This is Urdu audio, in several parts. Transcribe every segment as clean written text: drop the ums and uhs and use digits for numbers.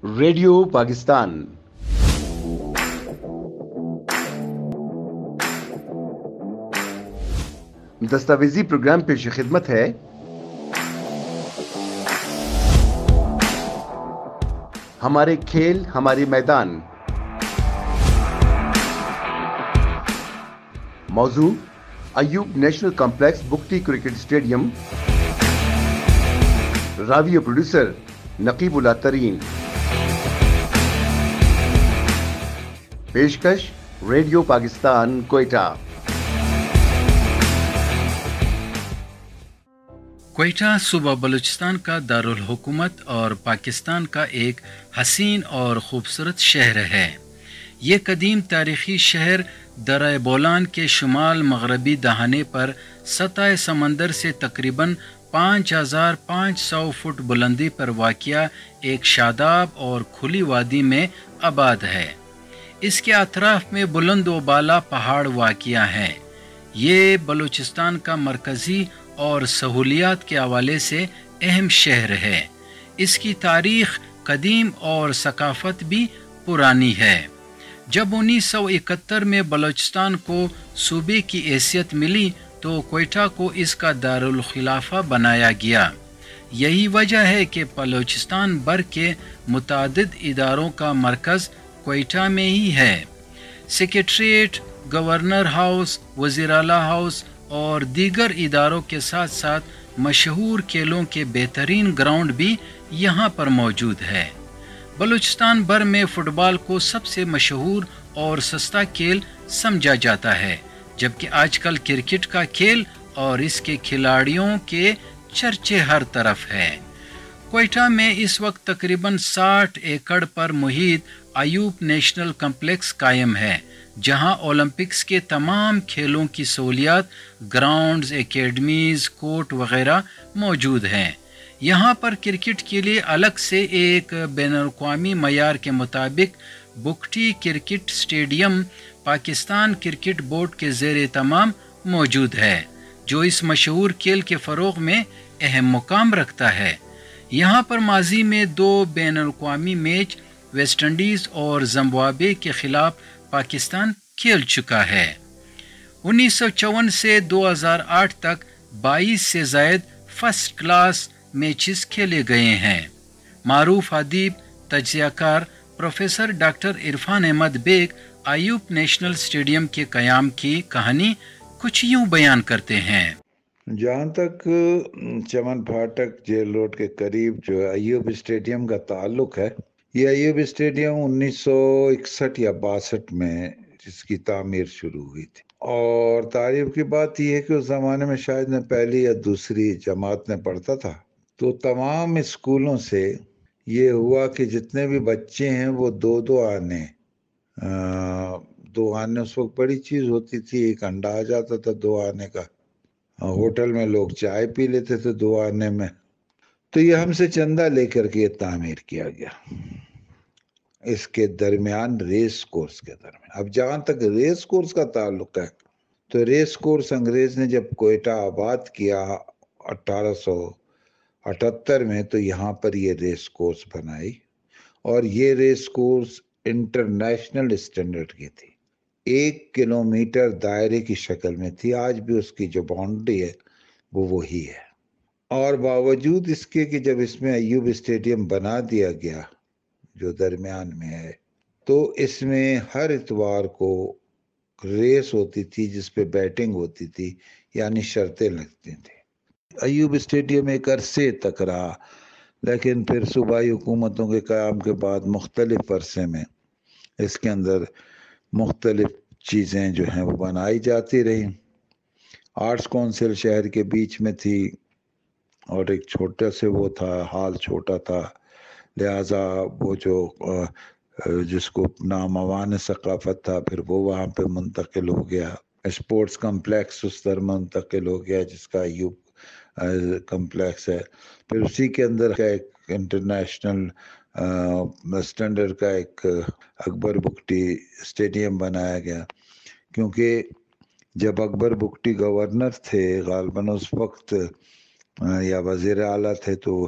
ریڈیو پاکستان دستاویزی پروگرام پیش خدمت ہے ہمارے کھیل ہمارے میدان۔ موضوع Ayub national complex Bugti cricket stadium. راوی و پروڈیوسر نقیب اللہ ترین۔ پیشکش ریڈیو پاکستان کوئٹہ۔ کوئٹہ صوبہ بلوچستان کا دارالحکومت اور پاکستان کا ایک حسین اور خوبصورت شہر ہے۔ یہ قدیم تاریخی شہر درہ بولان کے شمال مغربی دہانے پر سطح سمندر سے تقریباً 5500 فٹ بلندی پر واقع ایک شاداب اور کھلی وادی میں آباد ہے۔ اس کے اطراف میں بلند و بالا پہاڑ واقع ہیں۔ یہ بلوچستان کا مرکزی اور سہولیات کے حوالے سے اہم شہر ہے۔ اس کی تاریخ قدیم اور ثقافت بھی پرانی ہے۔ جب 1971 میں بلوچستان کو صوبے کی حیثیت ملی تو کوئٹہ کو اس کا دارالخلافہ بنایا گیا۔ یہی وجہ ہے کہ بلوچستان بھر کے متعدد اداروں کا مرکز کوئٹہ میں ہی ہے۔ سیکریٹریٹ، گورنر ہاؤس، وزیراعلیٰ ہاؤس اور دیگر اداروں کے ساتھ ساتھ مشہور کھیلوں کے بہترین گراؤنڈ بھی یہاں پر موجود ہے۔ بلوچستان بھر میں فٹ بال کو سب سے مشہور اور سستا کھیل سمجھا جاتا ہے، جبکہ آج کل کرکٹ کا کھیل اور اس کے کھلاڑیوں کے چرچے ہر طرف ہیں۔ کوئٹہ میں اس وقت تقریباً 60 ایکڑ پر محیط ایوب نیشنل کمپلیکس قائم ہے، جہاں اولمپکس کے تمام کھیلوں کی سہولیات، گراؤنڈز، اکیڈمیز، کورٹ وغیرہ موجود ہیں۔ یہاں پر کرکٹ کے لیے الگ سے ایک بین الاقوامی معیار کے مطابق Bugti cricket stadium Pakistan cricket board کے زیر اہتمام موجود ہے، جو اس مشہور کھیل کے فروغ میں اہم مقام رکھتا ہے۔ یہاں پر ماضی میں 2 بین الاقوامی میچ ویسٹ انڈیز اور زمبابوے کے خلاف پاکستان کھیل چکا ہے۔ 1954 سے 2008 تک 22 سے زائد فرسٹ کلاس میچز کھیلے گئے ہیں۔ معروف ادیب، تجزیہ کار professor doctor Irfan Ahmed Baig Ayub national stadium کے قیام کی کہانی کچھ یوں بیان کرتے ہیں۔ جہاں تک چمن پھاٹک جیل روڈ کے قریب جو ایوب اسٹیڈیم کا تعلق ہے، یہ ایوب اسٹیڈیم 1961 یا 62 میں جس کی تعمیر شروع ہوئی تھی، اور تعریف کی بات یہ ہے کہ اس زمانے میں شاید میں پہلی یا دوسری جماعت میں پڑھتا تھا، تو تمام اسکولوں سے یہ ہوا کہ جتنے بھی بچے ہیں وہ دو آنے اس وقت بڑی چیز ہوتی تھی، ایک انڈا آ جاتا تھا 2 آنے کا، ہوٹل میں لوگ چائے پی لیتے تھے 2 آنے میں، تو یہ ہم سے چندہ لے کر کے تعمیر کیا گیا اس کے درمیان، ریس کورس کے درمیان۔ اب جہاں تک ریس کورس کا تعلق ہے تو ریس کورس انگریز نے جب کوئٹہ آباد کیا 1878 میں، تو یہاں پر یہ ریس کورس بنائی، اور یہ ریس کورس انٹرنیشنل اسٹینڈرڈ کی تھی، 1 کلومیٹر دائرے کی شکل میں تھی۔ آج بھی اس کی جو باؤنڈری ہے وہ وہی ہے، اور باوجود اس کے کہ جب اس میں ایوب اسٹیڈیم بنا دیا گیا جو درمیان میں ہے، تو اس میں ہر اتوار کو ریس ہوتی تھی جس پہ بیٹنگ ہوتی تھی، یعنی شرطیں لگتی تھیں۔ ایوب اسٹیڈیم ایک عرصے تک رہا، لیکن پھر صوبائی حکومتوں کے قیام کے بعد مختلف عرصے میں اس کے اندر مختلف چیزیں جو ہیں وہ بنائی جاتی رہیں۔ آرٹس کونسل شہر کے بیچ میں تھی، اور ایک چھوٹا سے وہ تھا، ہال چھوٹا تھا، لہٰذا وہ جو جس کو نام اوان ثقافت تھا پھر وہ وہاں پہ منتقل ہو گیا۔ اسپورٹس کمپلیکس اس طرح منتقل ہو گیا جس کا ایوب کمپلیکس ہے۔ پھر اسی کے اندر کا ایک انٹرنیشنل اسٹینڈرڈ کا ایک اکبر بگٹی اسٹیڈیم بنایا گیا، کیونکہ جب اکبر بگٹی گورنر تھے غالباً اس وقت یا وزیر اعلیٰ تھے، تو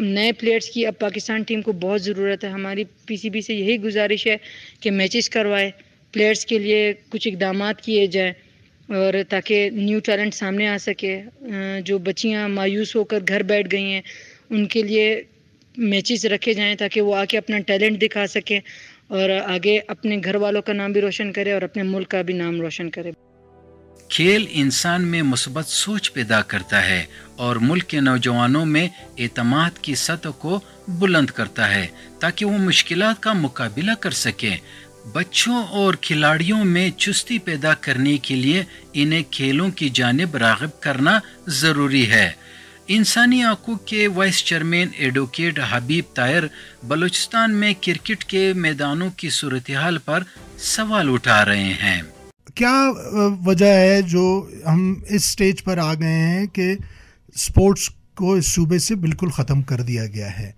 نئے پلیئرز کی اب پاکستان ٹیم کو بہت ضرورت ہے. ہماری پی سی بی سے یہی گزارش ہے کہ میچز کروائے, پلیئرز کے لیے کچھ اقدامات کیے جائیں اور تاکہ نیو ٹیلنٹ سامنے آ سکے. جو بچیاں مایوس ہو کر گھر بیٹھ گئی ہیں ان کے لیے میچز رکھے جائیں تاکہ وہ آ کے اپنا ٹیلنٹ دکھا سکیں اور آگے اپنے گھر والوں کا نام بھی روشن کرے اور اپنے ملک کا بھی نام روشن کرے. کھیل انسان میں مثبت سوچ پیدا کرتا ہے اور ملک کے نوجوانوں میں اعتماد کی سطح کو بلند کرتا ہے تاکہ وہ مشکلات کا مقابلہ کر سکیں. بچوں اور کھلاڑیوں میں چستی پیدا کرنے کے لیے انہیں کھیلوں کی جانب راغب کرنا ضروری ہے. انسانی حقوق کے وائس چیئرمین ایڈوکیٹ حبیب طاہر بلوچستان میں کرکٹ کے میدانوں کی صورتحال پر سوال اٹھا رہے ہیں. کیا وجہ ہے جو ہم اس سٹیج پر آ گئے ہیں کہ سپورٹس کو اس صوبے سے بالکل ختم کر دیا گیا ہے؟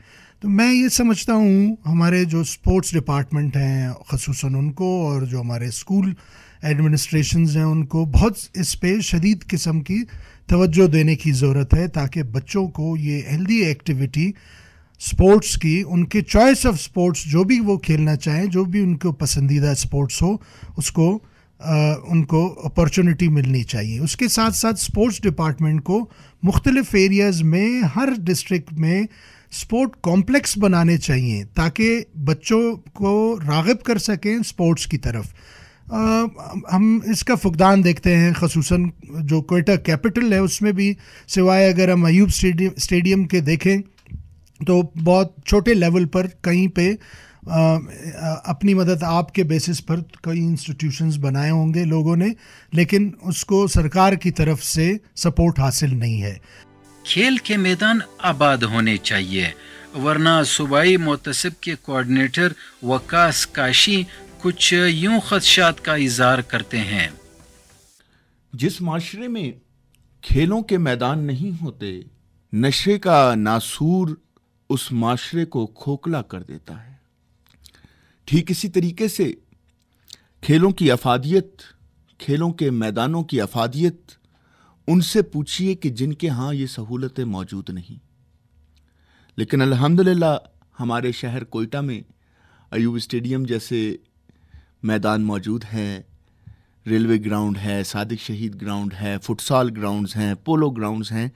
تو میں یہ سمجھتا ہوں ہمارے جو سپورٹس ڈپارٹمنٹ ہیں خصوصاً ان کو اور جو ہمارے اسکول ایڈمنسٹریشنز ہیں ان کو بہت اس پہ شدید قسم کی توجہ دینے کی ضرورت ہے تاکہ بچوں کو یہ ہیلدی ایکٹیویٹی سپورٹس کی, ان کے چوائس آف سپورٹس جو بھی وہ کھیلنا چاہیں, جو بھی ان کو پسندیدہ سپورٹس ہو اس کو ان کو اپرچونٹی ملنی چاہیے. اس کے ساتھ ساتھ سپورٹس ڈپارٹمنٹ کو مختلف ایریاز میں ہر ڈسٹرکٹ میں سپورٹ کمپلیکس بنانے چاہیے تاکہ بچوں کو راغب کر سکیں سپورٹس کی طرف. ہم اس کا فقدان دیکھتے ہیں خصوصاً جو کوئٹہ کیپٹل ہے اس میں بھی, سوائے اگر ہم ایوب اسٹیڈیم کے دیکھیں تو بہت چھوٹے لیول پر کہیں پہ اپنی مدد آپ کے بیسس پر کئی انسٹیٹیوشنز بنائے ہوں گے لوگوں نے, لیکن اس کو سرکار کی طرف سے سپورٹ حاصل نہیں ہے. کھیل کے میدان آباد ہونے چاہیے ورنہ صوبائی محتسب کے کوآرڈینیٹر وقاص کاشی کچھ یوں خدشات کا اظہار کرتے ہیں. جس معاشرے میں کھیلوں کے میدان نہیں ہوتے, نشے کا ناسور اس معاشرے کو کھوکھلا کر دیتا ہے. ٹھیک اسی طریقے سے کھیلوں کی افادیت, کھیلوں کے میدانوں کی افادیت ان سے پوچھیے کہ جن کے ہاں یہ سہولتیں موجود نہیں. لیکن الحمدللہ ہمارے شہر کوئٹہ میں ایوب اسٹیڈیم جیسے میدان موجود ہیں, ریلوے گراؤنڈ ہے, صادق شہید گراؤنڈ ہے, فٹسال گراؤنڈز ہیں, پولو گراؤنڈز ہیں,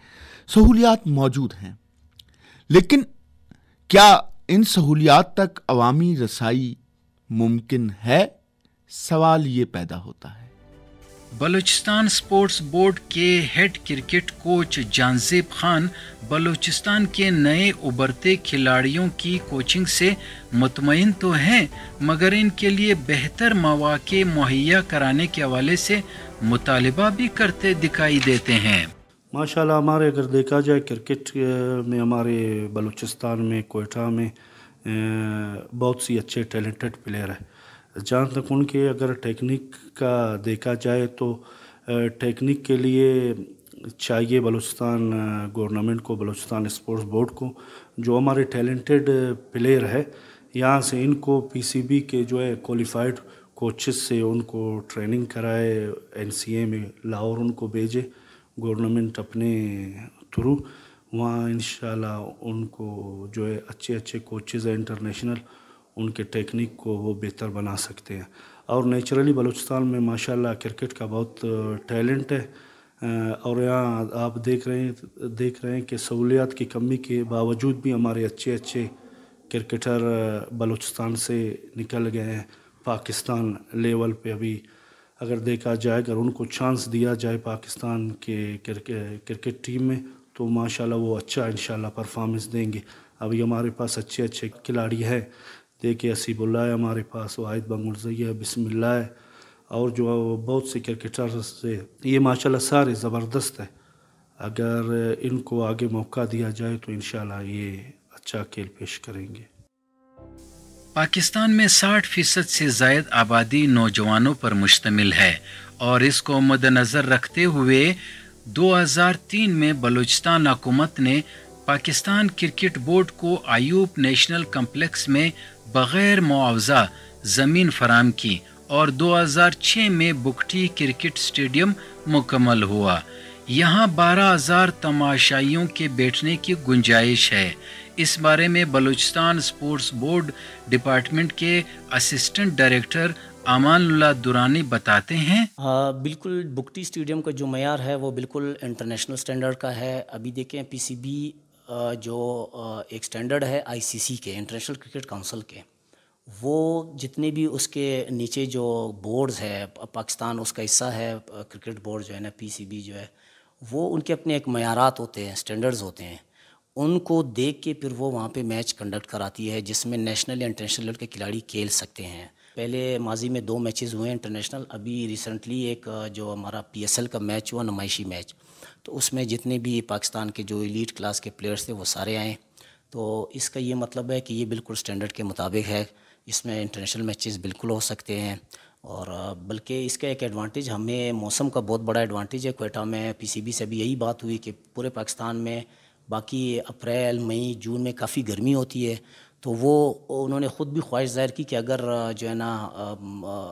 سہولیات موجود ہیں. لیکن کیا ان سہولیات تک عوامی رسائی ممکن ہے؟ سوال یہ پیدا ہوتا ہے. بلوچستان سپورٹس بورڈ کے head cricket coach Janzeb Khan Balochistan کے نئے ابھرتے کھلاڑیوں کی کوچنگ سے مطمئن تو ہیں, مگر ان کے لیے بہتر مواقع مہیا کرانے کے حوالے سے مطالبہ بھی کرتے دکھائی دیتے ہیں. ماشاءاللہ ہمارے اگر دیکھا جائے کرکٹ میں ہمارے بلوچستان میں کوئٹہ میں بہت سی اچھے ٹیلنٹڈ پلیئر ہیں. جہاں تک ان کے اگر ٹیکنیک کا دیکھا جائے تو ٹیکنیک کے لیے چاہیے بلوچستان گورنمنٹ کو, بلوچستان اسپورٹس بورڈ کو, جو ہمارے ٹیلنٹڈ پلیئر ہے یہاں سے ان کو پی سی بی کے جو ہے کوالیفائڈ کوچز سے ان کو ٹریننگ کرائے, این سی اے میں لاہور ان کو بھیجے گورنمنٹ اپنے تھرو. وہاں انشاءاللہ ان کو جو ہے اچھے اچھے کوچز ہیں انٹرنیشنل, ان کے ٹیکنیک کو وہ بہتر بنا سکتے ہیں. اور نیچرلی بلوچستان میں ماشاءاللہ کرکٹ کا بہت ٹیلنٹ ہے, اور یہاں آپ دیکھ رہے ہیں کہ سہولیات کی کمی کے باوجود بھی ہمارے اچھے اچھے کرکٹر بلوچستان سے نکل گئے ہیں پاکستان لیول پہ. ابھی اگر دیکھا جائے, اگر ان کو چانس دیا جائے پاکستان کے کرکٹ ٹیم میں تو ماشاءاللہ وہ اچھا انشاءاللہ پرفارمنس دیں گے. ابھی ہمارے پاس اچھے اچھے کھلاڑی ہیں, دیکھیں حسیب اللہ ہے ہمارے پاس, واحد بنگرزئی ہے, بسم اللہ ہے, اور جو بہت سے کرکٹر سے یہ ماشاءاللہ سارے زبردست ہے. اگر ان کو آگے موقع دیا جائے تو انشاءاللہ یہ اچھا کھیل پیش کریں گے. پاکستان میں 60% سے زائد آبادی نوجوانوں پر مشتمل ہے اور اس کو مد نظر رکھتے ہوئے 2003 میں بلوچستان حکومت نے پاکستان کرکٹ بورڈ کو ایوب نیشنل کمپلیکس میں بغیر معاوضہ زمین فراہم کی اور 2006 میں بکٹی کرکٹ اسٹیڈیم مکمل ہوا. یہاں 12,000 تماشائیوں کے بیٹھنے کی گنجائش ہے. اس بارے میں بلوچستان سپورٹس بورڈ ڈپارٹمنٹ کے اسسٹنٹ ڈائریکٹر امان اللہ درانی بتاتے ہیں۔ بالکل بگٹی اسٹیڈیم کا جو معیار ہے وہ بالکل انٹرنیشنل سٹینڈرڈ کا ہے۔ ابھی دیکھیں پی سی بی جو ایک سٹینڈرڈ ہے آئی سی سی کے، انٹرنیشنل کرکٹ کونسل کے، وہ جتنے بھی اس کے نیچے جو بورڈز ہے، پاکستان اس کا حصہ ہے، کرکٹ بورڈ جو ہے نا، پی سی بی جو ہے، وہ ان کے اپنے ایک معیارات ہوتے ہیں، سٹینڈرڈز ہوتے ہیں، ان کو دیکھ کے پھر وہ وہاں پہ میچ کنڈکٹ کراتی ہے جس میں نیشنل یا انٹرنیشنل لیول کے کھلاڑی کھیل سکتے ہیں۔ پہلے ماضی میں 2 میچز ہوئے انٹرنیشنل، ابھی ریسنٹلی ایک جو ہمارا پی ایس ایل کا میچ ہوا، نمائشی میچ، تو اس میں جتنے بھی پاکستان کے جو ایلیٹ کلاس کے پلیئرز تھے وہ سارے آئے۔ تو اس کا یہ مطلب ہے کہ یہ بالکل سٹینڈرڈ کے مطابق ہے، اس میں انٹرنیشنل میچز بالکل ہو سکتے ہیں۔ اور بلکہ اس کا ایک ایڈوانٹیج ہمیں، موسم کا بہت بڑا ایڈوانٹیج ہے کوئٹہ میں۔ پی سی بی سے بھی یہی بات ہوئی کہ پورے پاکستان میں باقی اپریل، مئی، جون میں کافی گرمی ہوتی ہے، تو وہ انہوں نے خود بھی خواہش ظاہر کی کہ اگر جو ہے نا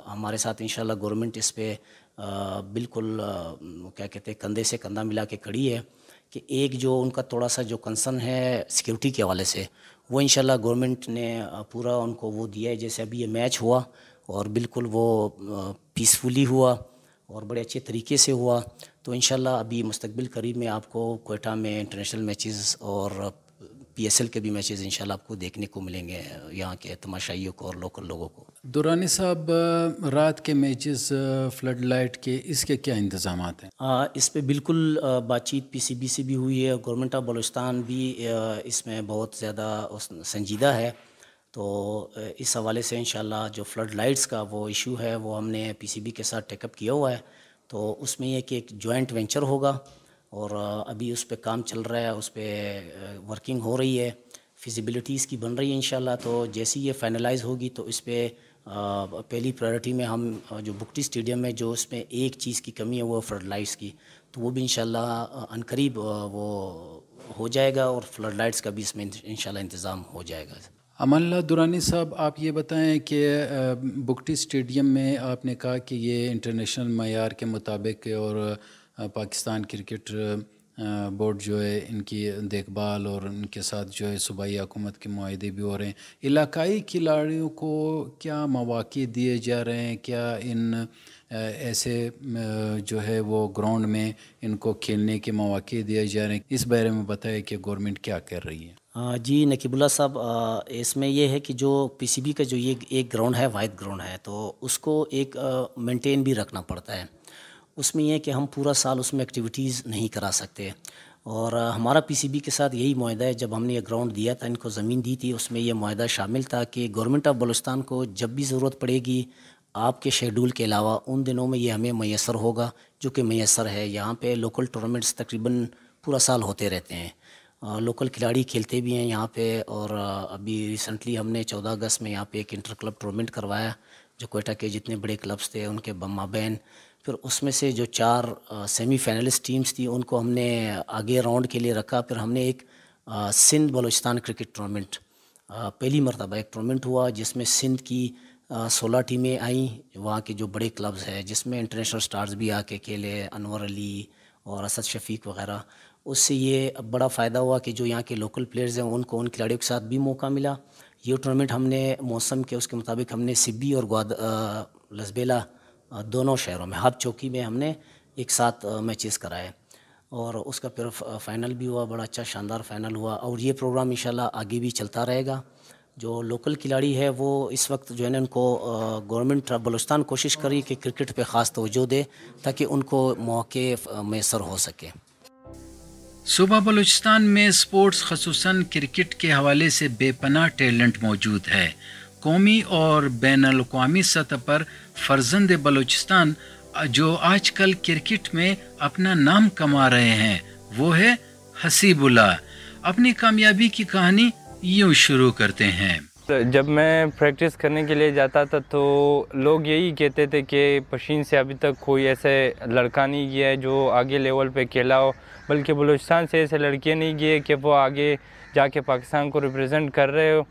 ہمارے ساتھ انشاءاللہ گورنمنٹ اس پہ بالکل کیا کہتے ہیں کندھے سے کندھا ملا کے کھڑی ہے، کہ ایک جو ان کا تھوڑا سا جو کنسرن ہے سیکیورٹی کے حوالے سے، وہ انشاءاللہ گورنمنٹ نے پورا ان کو وہ دیا ہے۔ جیسے ابھی یہ میچ ہوا اور بالکل وہ پیسفلی ہوا اور بڑے اچھے طریقے سے ہوا، تو انشاءاللہ ابھی مستقبل قریب میں آپ کو کوئٹہ میں انٹرنیشنل میچز اور پی ایس ایل کے بھی میچز انشاءاللہ آپ کو دیکھنے کو ملیں گے، یہاں کے تماشائیوں کو اور لوکل لوگوں کو۔ دورانی صاحب، رات کے میچز فلڈ لائٹ کے، اس کے کیا انتظامات ہیں؟ اس پہ بالکل بات چیت پی سی بی سے بھی ہوئی ہے، گورنمنٹ آف بلوچستان بھی اس میں بہت زیادہ سنجیدہ ہے، تو اس حوالے سے انشاءاللہ جو فلڈ لائٹس کا وہ ایشو ہے وہ ہم نے پی سی بی کے ساتھ ٹیک اپ کیا ہوا ہے، تو اس میں یہ کہ ایک جوائنٹ وینچر ہوگا، اور ابھی اس پہ کام چل رہا ہے، اس پہ ورکنگ ہو رہی ہے، فیزیبلٹیز کی بن رہی ہے انشاءاللہ۔ تو جیسی یہ فائنلائز ہوگی تو اس پہ پہلی پرائرٹی میں ہم جو بگٹی اسٹیڈیم میں جو اس میں ایک چیز کی کمی ہے وہ فلڈ لائٹس کی، تو وہ بھی انشاءاللہ عنقریب وہ ہو جائے گا، اور فلڈ لائٹس کا بھی اس میں انشاءاللہ انتظام ہو جائے گا۔ امان اللہ درانی صاحب، آپ یہ بتائیں کہ بگٹی اسٹیڈیم میں آپ نے کہا کہ یہ انٹرنیشنل معیار کے مطابق، اور پاکستان کرکٹ بورڈ جو ہے ان کی دیکھ بھال اور ان کے ساتھ جو ہے صوبائی حکومت کے معاہدے بھی ہو رہے ہیں، علاقائی کھلاڑیوں کو کیا مواقع دیے جا رہے ہیں؟ کیا ان ایسے جو ہے وہ گراؤنڈ میں ان کو کھیلنے کے مواقع دیے جا رہے ہیں؟ اس بارے میں بتائیں کہ گورنمنٹ کیا کر رہی ہے۔ جی نقیب اللہ صاحب، اس میں یہ ہے کہ جو پی سی بی کا جو یہ ایک گراؤنڈ ہے، واحد گراؤنڈ ہے، تو اس کو ایک مینٹین بھی رکھنا پڑتا ہے۔ اس میں یہ ہے کہ ہم پورا سال اس میں ایکٹیویٹیز نہیں کرا سکتے، اور ہمارا پی سی بی کے ساتھ یہی معاہدہ ہے۔ جب ہم نے یہ گراؤنڈ دیا تھا، ان کو زمین دی تھی، اس میں یہ معاہدہ شامل تھا کہ گورنمنٹ آف بلوچستان کو جب بھی ضرورت پڑے گی آپ کے شیڈول کے علاوہ ان دنوں میں یہ ہمیں میسر ہوگا، جو کہ میسر ہے۔ یہاں پہ لوکل ٹورنامنٹس تقریباً پورا سال ہوتے رہتے ہیں، لوکل کھلاڑی کھیلتے بھی ہیں یہاں پہ، اور ابھی ریسنٹلی ہم نے 14 اگست میں یہاں پہ ایک انٹر کلب ٹورنامنٹ کروایا، جو کوئٹہ کے جتنے بڑے کلبز تھے ان کے مابین، پھر اس میں سے جو 4 سیمی فائنلسٹ ٹیمز تھی ان کو ہم نے آگے راؤنڈ کے لیے رکھا۔ پھر ہم نے ایک سندھ بلوچستان کرکٹ ٹورنامنٹ، پہلی مرتبہ ایک ٹورنامنٹ ہوا جس میں سندھ کی 16 ٹیمیں آئیں، وہاں کے جو بڑے کلبز ہیں، جس میں انٹرنیشنل سٹارز بھی آ کے کھیلے، انور علی اور اسد شفیق وغیرہ۔ اس سے یہ بڑا فائدہ ہوا کہ جو یہاں کے لوکل پلیئرز ہیں ان کو ان کھلاڑیوں کے ساتھ بھی موقع ملا۔ یہ ٹورنامنٹ ہم نے موسم کے اس کے مطابق ہم نے سبی اور لسبیلا دونوں شہروں میں، ہب چوکی میں ہم نے ایک ساتھ میچز کرائے، اور اس کا پھر فائنل بھی ہوا، بڑا اچھا شاندار فائنل ہوا، اور یہ پروگرام انشاءاللہ آگے بھی چلتا رہے گا۔ جو لوکل کھلاڑی ہے وہ اس وقت جو ہے نا ان کو گورنمنٹ بلوچستان کوشش کری کہ کرکٹ پہ خاص توجہ دے تاکہ ان کو موقع میسر ہو سکے۔ صوبہ بلوچستان میں سپورٹس خصوصاً کرکٹ کے حوالے سے بے پناہ ٹیلنٹ موجود ہے۔ قومی اور بین الاقوامی سطح پر فرزند بلوچستان جو آج کل کرکٹ میں اپنا نام کما رہے ہیں وہ ہے حسیب اللہ۔ اپنی کامیابی کی کہانی یوں شروع کرتے ہیں۔ جب میں پریکٹس کرنے کے لیے جاتا تھا تو لوگ یہی کہتے تھے کہ پشین سے ابھی تک کوئی ایسے لڑکا نہیں گیا ہے جو آگے لیول پہ کھیلا ہو، بلکہ بلوچستان سے ایسے لڑکے نہیں گئے کہ وہ آگے جا کے پاکستان کو ریپرزینٹ کر رہے ہو۔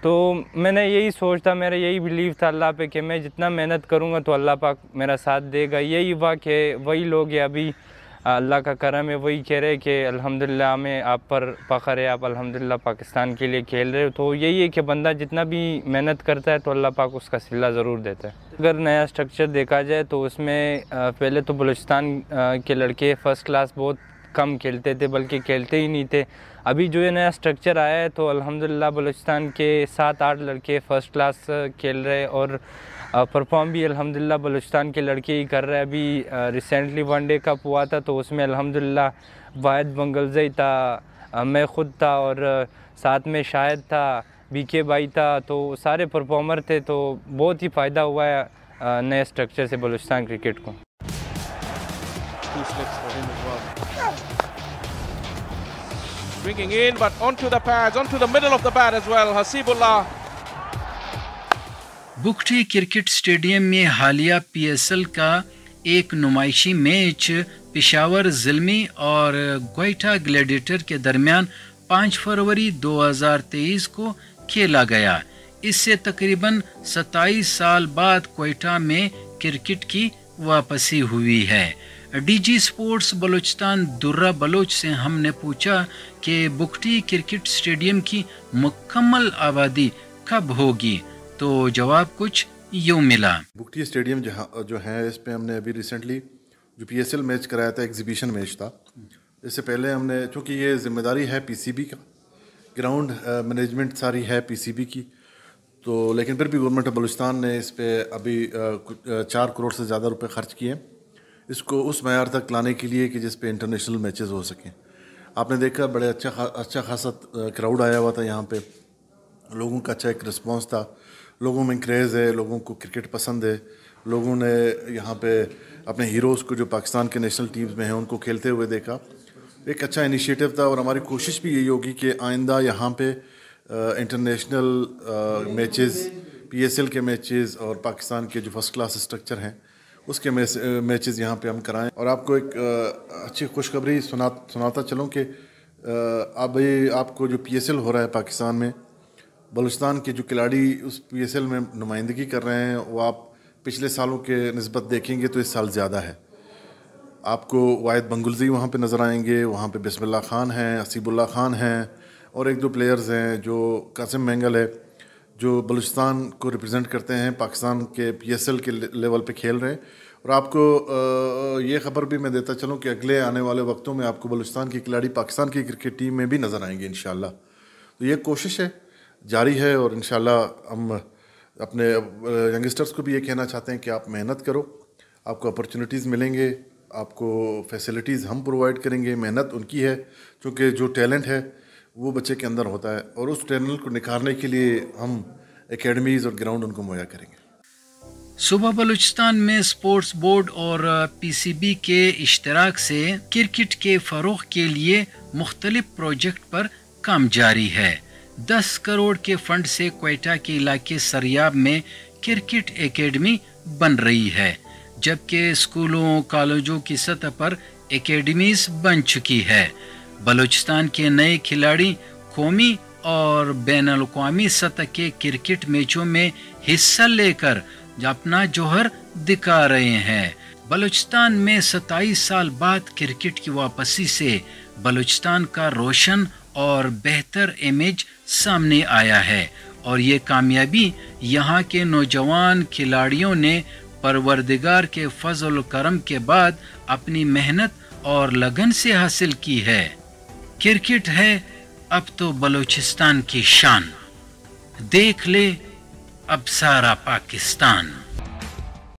تو میں نے یہی سوچتا، میرا یہی بلیو تھا اللہ پہ کہ میں جتنا محنت کروں گا تو اللہ پاک میرا ساتھ دے گا۔ یہی ہوا کہ وہی لوگ ابھی اللہ کا کرم ہے, وہی کہہ رہے کہ الحمدللہ ہمیں آپ پر فخر ہے, آپ الحمدللہ پاکستان کے لیے کھیل رہے ہو. تو یہی ہے کہ بندہ جتنا بھی محنت کرتا ہے تو اللہ پاک اس کا صلہ ضرور دیتا ہے. اگر نیا اسٹرکچر دیکھا جائے تو اس میں پہلے تو بلوچستان کے لڑکے فرسٹ کلاس بہت کم کھیلتے تھے, بلکہ کھیلتے ہی نہیں تھے. ابھی جو یہ نیا اسٹرکچر آیا ہے تو الحمدللہ بلوچستان کے 7-8 لڑکے فرسٹ کلاس کھیل رہے, اور پرفارم بھی الحمدللہ بلوچستان کے لڑکے ہی کر رہے ہیں. ابھی ریسنٹلی ون ڈے کپ ہوا تھا تو اس میں الحمدللہ واحد بنگلزئی تھا, میں خود تھا, اور ساتھ میں شاہد تھا, بی کے بھائی تھا, تو سارے پرفارمر تھے. تو بہت ہی فائدہ ہوا ہے نئے اسٹرکچر سے بلوچستان کرکٹ کو. Bringing in, but onto the pads, onto the middle of the bat as well, Hasibullah. Bugti cricket stadium میں حالیہ پی ایس ایل کا ایک نمائشی میچ پشاور زلمی اور کوئٹہ گلیڈیٹر کے درمیان 5 فروری 2023 کو کھیلا گیا. اس سے تقریباً 27 سال بعد کوئٹہ میں کرکٹ کی واپسی ہوئی ہے. D G sports Balochistan Durrah Baloch سے ہم نے پوچھا کہ بگٹی کرکٹ اسٹیڈیم کی مکمل آبادی کب ہوگی, تو جواب کچھ یوں ملا. بگٹی اسٹیڈیم جو ہے اس پہ ہم نے ابھی ریسنٹلی جو پی ایس ایل میچ کرایا تھا, ایگزیبیشن میچ تھا. اس سے پہلے ہم نے, چونکہ یہ ذمہ داری ہے پی سی بی کا, گراؤنڈ مینجمنٹ ساری ہے پی سی بی کی, تو لیکن پھر بھی گورنمنٹ آف بلوچستان نے اس پہ ابھی 4 کروڑ سے زیادہ روپے خرچ کیے اس کو اس معیار تک لانے کے لیے کہ جس پہ انٹرنیشنل میچز ہو سکیں. آپ نے دیکھا بڑے اچھا خاصا کراؤڈ آیا ہوا تھا یہاں پہ, لوگوں کا اچھا ایک رسپانس تھا, لوگوں میں کریز ہے, لوگوں کو کرکٹ پسند ہے, لوگوں نے یہاں پہ اپنے ہیروز کو جو پاکستان کے نیشنل ٹیمز میں ہیں ان کو کھیلتے ہوئے دیکھا. ایک اچھا انیشیٹو تھا, اور ہماری کوشش بھی یہی ہوگی کہ آئندہ یہاں پہ international matches, P S L کے میچز اور پاکستان کے جو فرسٹ کلاس اسٹرکچر ہیں اس کے میچز یہاں پہ ہم کرائیں. اور آپ کو ایک اچھی خوشخبری سناتا چلوں کہ آپ کو جو پی ایس ایل ہو رہا ہے پاکستان میں, بلوچستان کے جو کھلاڑی اس پی ایس ایل میں نمائندگی کر رہے ہیں وہ آپ پچھلے سالوں کے نسبت دیکھیں گے تو اس سال زیادہ ہے. آپ کو واحد بنگلزئی وہاں پہ نظر آئیں گے, وہاں پہ بسم اللہ خان ہیں, حسیب اللہ خان ہیں, اور 1-2 پلیئرز ہیں, جو قاسم مینگل ہے جو بلوچستان کو ریپرزینٹ کرتے ہیں, پاکستان کے پی ایس ایل کے لیول پہ کھیل رہے ہیں. اور آپ کو یہ خبر بھی میں دیتا چلوں کہ اگلے آنے والے وقتوں میں آپ کو بلوچستان کے کھلاڑی پاکستان کی کرکٹ ٹیم میں بھی نظر آئیں گے انشاءاللہ. تو یہ کوشش ہے, جاری ہے, اور انشاءاللہ ہم اپنے ینگسٹرز کو بھی یہ کہنا چاہتے ہیں کہ آپ محنت کرو, آپ کو اپرچونیٹیز ملیں گے, آپ کو فیسلٹیز ہم پرووائڈ کریں گے. محنت ان کی ہے, چونکہ جو ٹیلنٹ ہے وہ بچے کے اندر ہوتا ہے, اور اس ٹیلنٹ کو نکھارنے کے لیے ہم اکیڈمیز اور گراؤنڈ ان کو مہیا کریں گے. صوبہ بلوچستان میں اسپورٹس بورڈ اور پی سی بی کے اشتراک سے کرکٹ کے فروغ کے لیے مختلف پروجیکٹ پر کام جاری ہے. 10 کروڑ کے فنڈ سے کوئٹہ کے علاقے سریاب میں کرکٹ اکیڈمی بن رہی ہے, جبکہ اسکولوں کالجوں کی سطح پر اکیڈمیز بن چکی ہے. بلوچستان کے نئے کھلاڑی قومی اور بین الاقوامی سطح کے کرکٹ میچوں میں حصہ لے کر اپنا جوہر دکھا رہے ہیں. بلوچستان میں 27 سال بعد کرکٹ کی واپسی سے بلوچستان کا روشن اور بہتر امیج سامنے آیا ہے, اور یہ کامیابی یہاں کے نوجوان کھلاڑیوں نے پروردگار کے فضل و کرم کے بعد اپنی محنت اور لگن سے حاصل کی ہے. کرکٹ ہے اب تو بلوچستان کی شان, دیکھ لے اب سارا پاکستان.